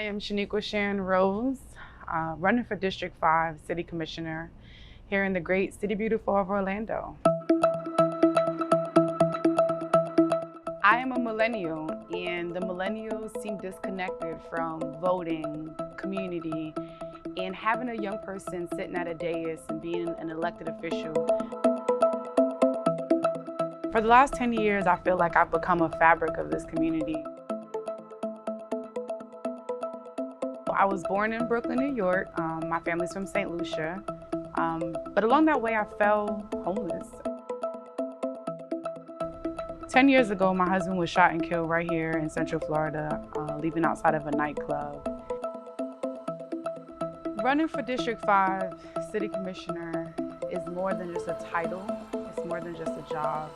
I am Shan Rose, running for District 5 City Commissioner here in the great city beautiful of Orlando. I am a millennial, and the millennials seem disconnected from voting, community, and having a young person sitting at a dais and being an elected official. For the last 10 years, I feel like I've become a fabric of this community. I was born in Brooklyn, New York. My family's from St. Lucia. But along that way, I fell homeless. 10 years ago, my husband was shot and killed right here in Central Florida, leaving outside of a nightclub. Running for District 5 City Commissioner is more than just a title. It's more than just a job.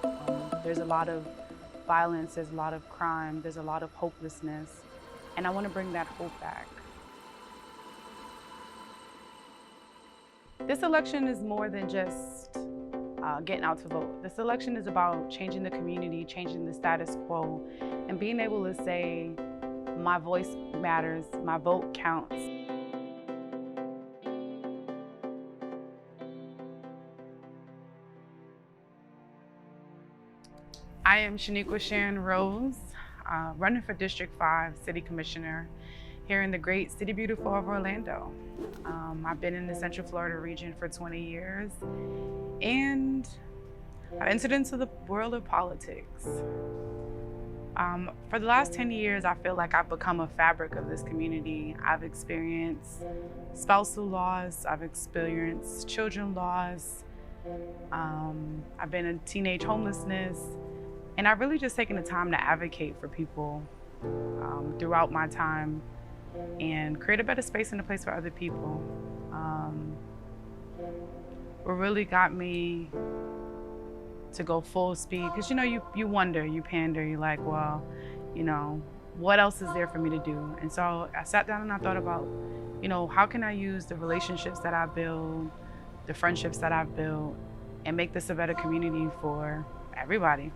There's a lot of violence, there's a lot of crime, there's a lot of hopelessness, and I want to bring that hope back. This election is more than just getting out to vote. This election is about changing the community, changing the status quo, and being able to say, my voice matters, my vote counts. I am Shan Rose, running for District 5 City Commissioner here in the great city beautiful of Orlando. I've been in the Central Florida region for 20 years, and I've entered into the world of politics. For the last 10 years, I feel like I've become a fabric of this community. I've experienced spousal loss, I've experienced children loss, I've been in teenage homelessness, and I've really just taken the time to advocate for people throughout my time and create a better space and a place for other people. What really got me to go full speed, because you wonder, you pander, you're like, well, what else is there for me to do? And so I sat down and I thought about, how can I use the relationships that I build, the friendships that I've built, and make this a better community for everybody.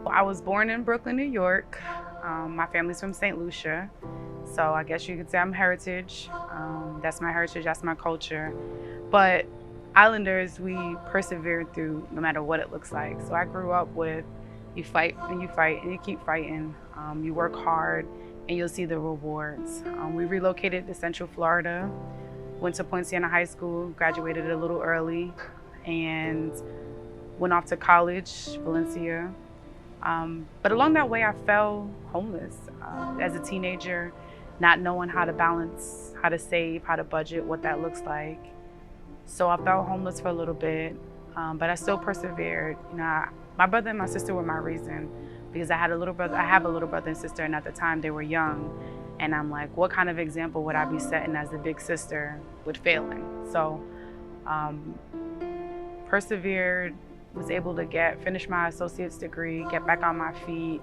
I was born in Brooklyn, New York. My family's from St. Lucia. So I guess you could say I'm heritage. That's my heritage, that's my culture. But Islanders, we persevered through no matter what it looks like. So I grew up with, you fight and you keep fighting. You work hard and you'll see the rewards. We relocated to Central Florida, went to Poinciana High School, graduated a little early, and went off to college, Valencia. But along that way, I fell homeless as a teenager, not knowing how to balance, how to save, how to budget, what that looks like. So I fell homeless for a little bit, but I still persevered. My brother and my sister were my reason, because I have a little brother and sister, and at the time they were young. And I'm like, what kind of example would I be setting as the big sister with failing? So persevered, was able to finish my associate's degree, get back on my feet,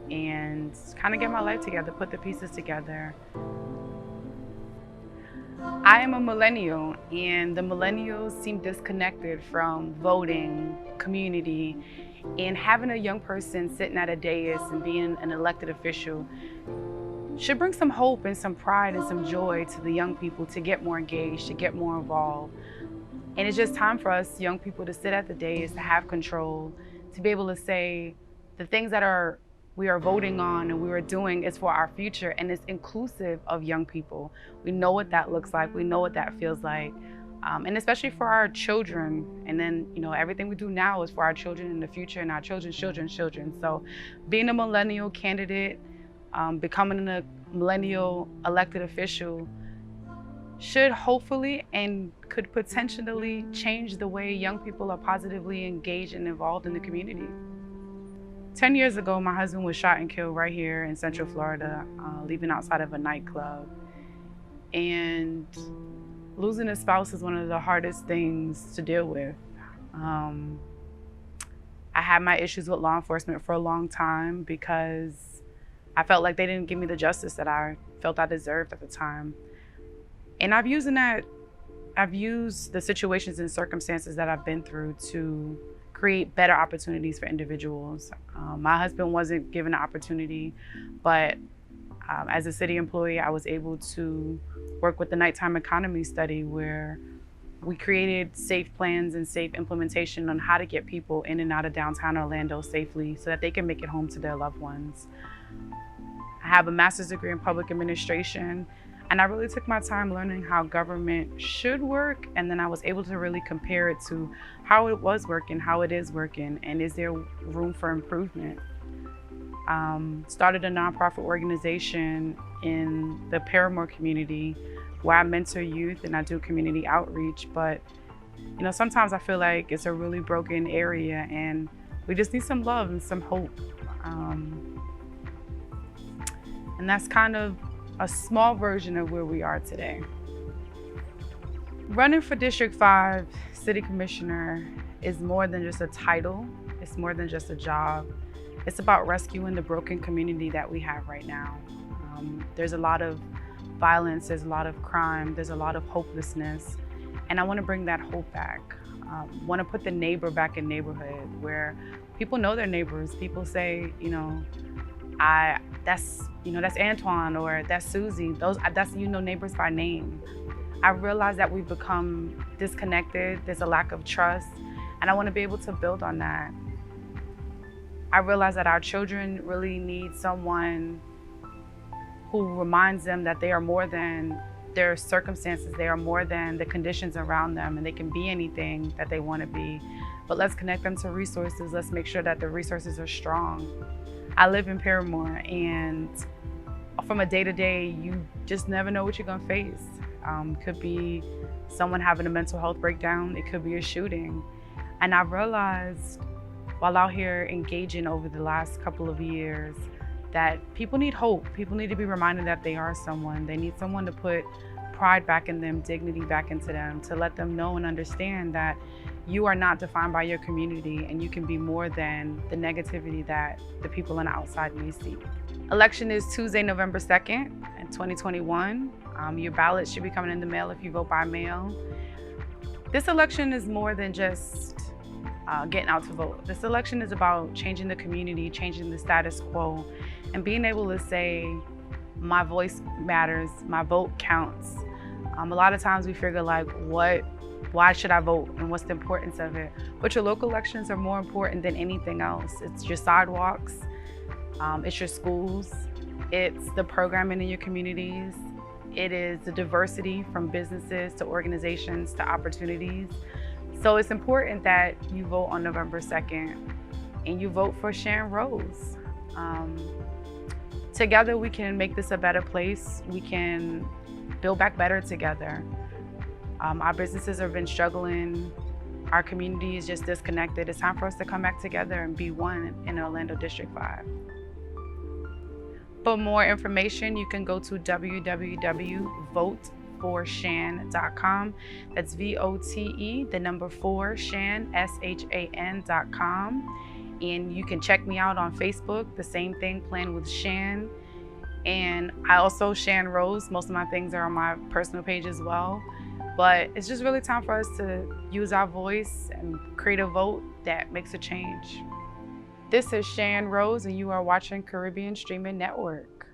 and kind of get my life together, put the pieces together. I am a millennial, and the millennials seem disconnected from voting, community, and having a young person sitting at a dais and being an elected official should bring some hope and some pride and some joy to the young people to get more engaged, to get more involved. And it's just time for us young people to sit at the dais, to have control, to be able to say the things that we are voting on and we are doing is for our future, and it's inclusive of young people. We know what that looks like, we know what that feels like, and especially for our children. And then, everything we do now is for our children in the future and our children's children's children. So being a millennial candidate, becoming a millennial elected official, should hopefully and could potentially change the way young people are positively engaged and involved in the community. 10 years ago, my husband was shot and killed right here in Central Florida, leaving outside of a nightclub. And losing a spouse is one of the hardest things to deal with. I had my issues with law enforcement for a long time because I felt like they didn't give me the justice that I felt I deserved at the time. And I've used the situations and circumstances that I've been through to create better opportunities for individuals. My husband wasn't given an opportunity, but As a city employee, I was able to work with the nighttime economy study where we created safe plans and safe implementation on how to get people in and out of downtown Orlando safely so that they can make it home to their loved ones. I have a master's degree in public administration, and I really took my time learning how government should work, and then I was able to really compare it to how it was working, how it is working, and is there room for improvement. Started a nonprofit organization in the Paramore community where I mentor youth and I do community outreach, but sometimes I feel like it's a really broken area and we just need some love and some hope. And that's kind of a small version of where we are today. Running for District 5 City Commissioner is more than just a title. It's more than just a job. It's about rescuing the broken community that we have right now. There's a lot of violence, there's a lot of crime, there's a lot of hopelessness, and I want to bring that hope back. Want to put the neighbor back in neighborhood where people know their neighbors. People say, that's Antoine or that's Susie. That's neighbors by name. I realize that we've become disconnected. There's a lack of trust, and I want to be able to build on that. I realize that our children really need someone who reminds them that they are more than their circumstances, they are more than the conditions around them, and they can be anything that they want to be. But let's connect them to resources. Let's make sure that the resources are strong. I live in Paramore, and from a day-to-day, you just never know what you're gonna face. Could be someone having a mental health breakdown, it could be a shooting. And I realized while out here engaging over the last couple of years that people need hope. People need to be reminded that they are someone. They need someone to put pride back in them, dignity back into them, to let them know and understand that you are not defined by your community and you can be more than the negativity that the people on the outside may see. Election is Tuesday, November 2nd, in 2021. Your ballot should be coming in the mail if you vote by mail. This election is more than just getting out to vote. This election is about changing the community, changing the status quo, and being able to say, my voice matters, my vote counts. A lot of times we figure like, why should I vote and what's the importance of it? But your local elections are more important than anything else. It's your sidewalks, it's your schools, it's the programming in your communities, it is the diversity from businesses to organizations to opportunities. So it's important that you vote on November 2nd and you vote for Shan Rose. Together we can make this a better place. We can build back better together. Our businesses have been struggling. Our community is just disconnected. It's time for us to come back together and be one in Orlando District 5. For more information, you can go to www.voteforshan.com. That's VOTE, the number 4, Shan, SHAN.com. And you can check me out on Facebook, the same thing, Plan with Shan. And I also Shan Rose. Most of my things are on my personal page as well. But it's just really time for us to use our voice and create a vote that makes a change. This is Shan Rose, and you are watching Caribbean Streaming Network.